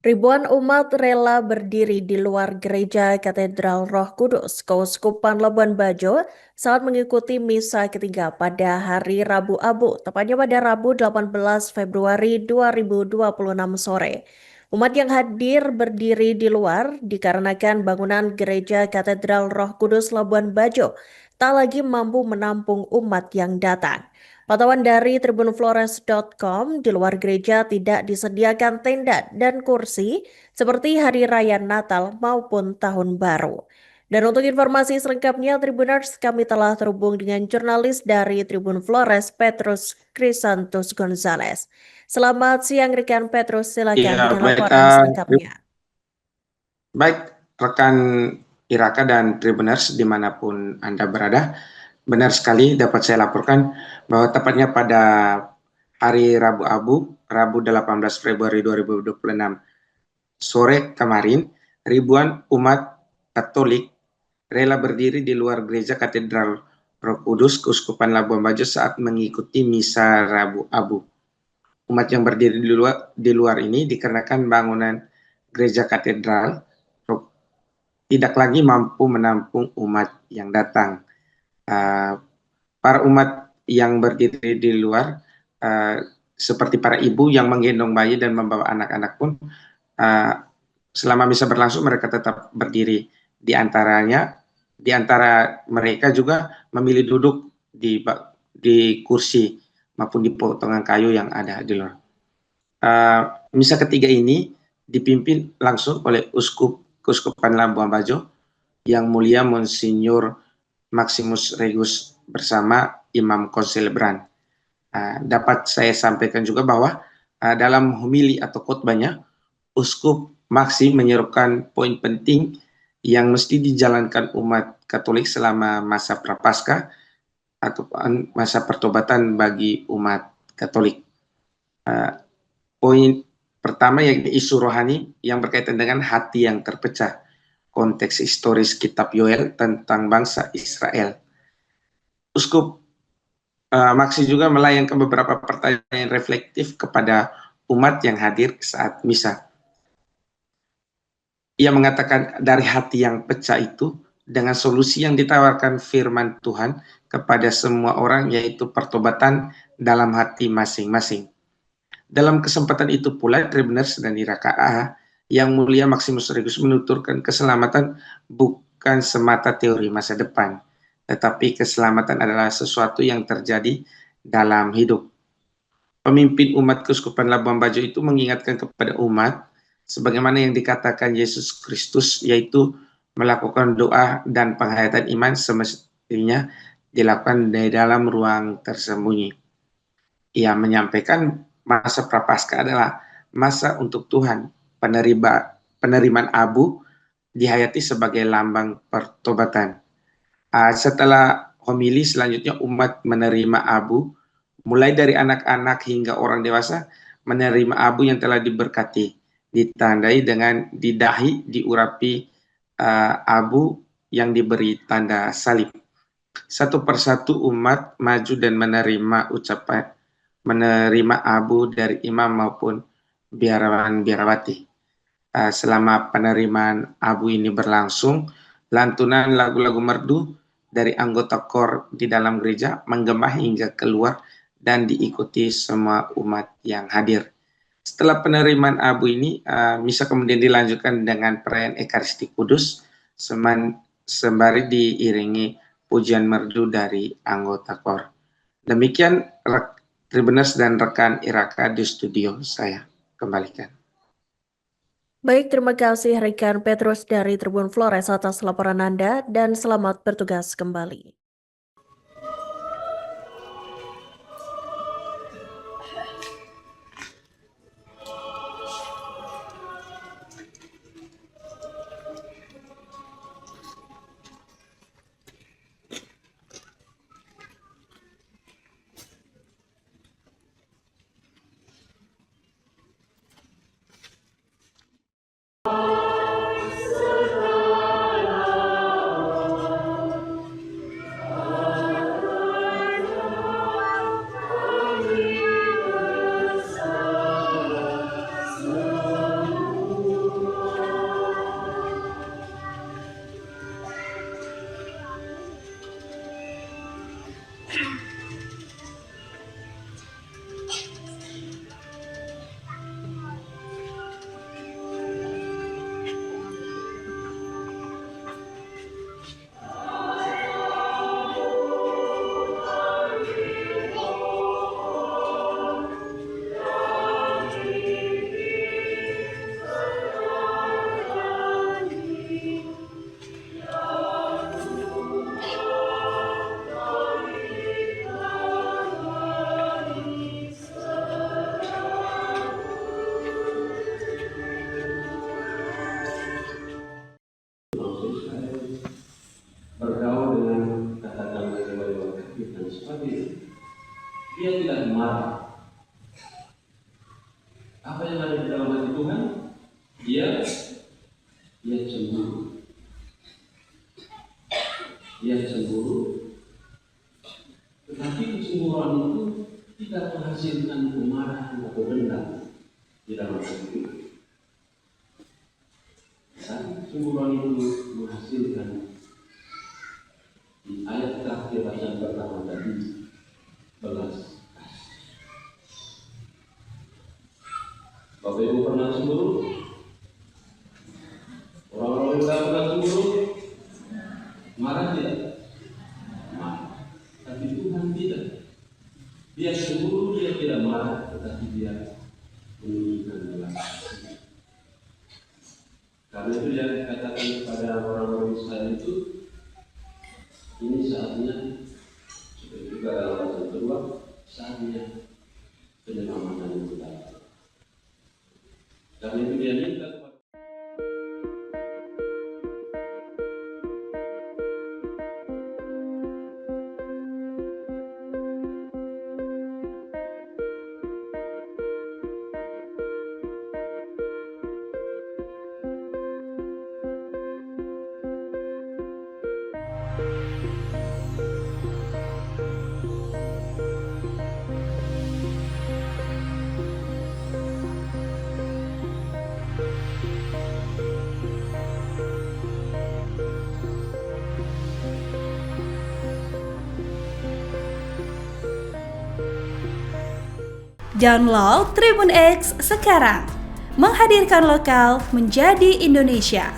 Ribuan umat rela berdiri di luar gereja Katedral Roh Kudus, Keuskupan Labuan Bajo saat mengikuti misa ketiga pada hari Rabu Abu, tepatnya pada Rabu 18 Februari 2026 sore. Umat yang hadir berdiri di luar dikarenakan bangunan gereja Katedral Roh Kudus Labuan Bajo tak lagi mampu menampung umat yang datang. Pantauan dari tribunflores.com, di luar gereja tidak disediakan tenda dan kursi seperti hari raya Natal maupun Tahun Baru. Dan untuk informasi selengkapnya, Tribuners, kami telah terhubung dengan jurnalis dari Tribun Flores, Petrus Crisantus Gonzalez. Selamat siang, rekan Petrus. Silakan Iya, dengan laporan selengkapnya. baik rekan Iraka dan Tribuners dimanapun Anda berada, benar sekali dapat saya laporkan bahwa tepatnya pada hari Rabu Abu, Rabu 18 Februari 2026 sore kemarin, ribuan umat Katolik rela berdiri di luar gereja Katedral Roh Kudus, Keuskupan Labuan Bajo saat mengikuti misa Rabu Abu. Umat yang berdiri di luar ini dikarenakan bangunan gereja katedral tidak lagi mampu menampung umat yang datang. Para umat yang berdiri di luar, seperti para ibu yang menggendong bayi dan membawa anak-anak pun, selama misa berlangsung mereka tetap berdiri. Di antara mereka juga memilih duduk di kursi maupun di potongan kayu yang ada di luar. Misa ketiga ini dipimpin langsung oleh Keuskupan Labuan Bajo yang mulia Monsinyur Maximus Regus bersama Imam Konselebran. Dapat saya sampaikan juga bahwa dalam homili atau khotbahnya, Uskup Maxi menyerukan poin penting yang mesti dijalankan umat Katolik selama masa Prapaskah atau masa pertobatan bagi umat Katolik. Poin pertama yaitu isu rohani yang berkaitan dengan hati yang terpecah, konteks historis kitab Yoel tentang bangsa Israel. Uskup Maxi juga melayangkan beberapa pertanyaan reflektif kepada umat yang hadir saat misa. Ia mengatakan dari hati yang pecah itu, dengan solusi yang ditawarkan firman Tuhan kepada semua orang, yaitu pertobatan dalam hati masing-masing. Dalam kesempatan itu pula, Tribuners dan Iraka yang mulia Maximus Regus menuturkan keselamatan bukan semata teori masa depan, tetapi keselamatan adalah sesuatu yang terjadi dalam hidup. Pemimpin umat Keuskupan Labuan Bajo itu mengingatkan kepada umat sebagaimana yang dikatakan Yesus Kristus, yaitu melakukan doa dan penghayatan iman semestinya dilakukan di dalam ruang tersembunyi. Ia menyampaikan masa Prapaskah adalah masa untuk Tuhan. Penerimaan abu dihayati sebagai lambang pertobatan. Setelah homili selanjutnya umat menerima abu, mulai dari anak-anak hingga orang dewasa menerima abu yang telah diberkati, ditandai dengan diurapi abu yang diberi tanda salib. Satu persatu umat maju dan menerima abu dari imam maupun biarawan-biarawati. Selama penerimaan abu ini berlangsung, lantunan lagu-lagu merdu dari anggota KOR di dalam gereja menggema hingga keluar dan diikuti semua umat yang hadir. Setelah penerimaan abu ini, misa kemudian dilanjutkan dengan perayaan Ekaristi Kudus sembari diiringi pujian merdu dari anggota KOR. Demikian Tribuners dan rekan Iraka di studio saya kembalikan. Baik, terima kasih rekan Petrus dari Tribun Flores atas laporan Anda dan selamat bertugas kembali. Dia tidak marah. Apa yang ada di dalam hati Tuhan? Dia cemburu. Dia cemburu. Tetapi kecemburuan itu tidak menghasilkan kemarahan atau dendam di dalam hati. Dan kecemburuan itu menghasilkan di ayat terakhir yang pertama tadi belas. Bapak Ibu pernah cemburu? Orang-orang yang tidak pernah cemburu marah tidak? Marah. Tapi Tuhan tidak. Dia cemburu, dia tidak marah, tetapi dia menunjukkan belas kasih. Karena itu dia katakan kepada orang-orang Israel itu, ini saatnya, seperti juga dalam pasal kedua, saatnya penyelamatan itu datang. Karena itu dia minta kepada Download Tribun X sekarang, menghadirkan lokal menjadi Indonesia.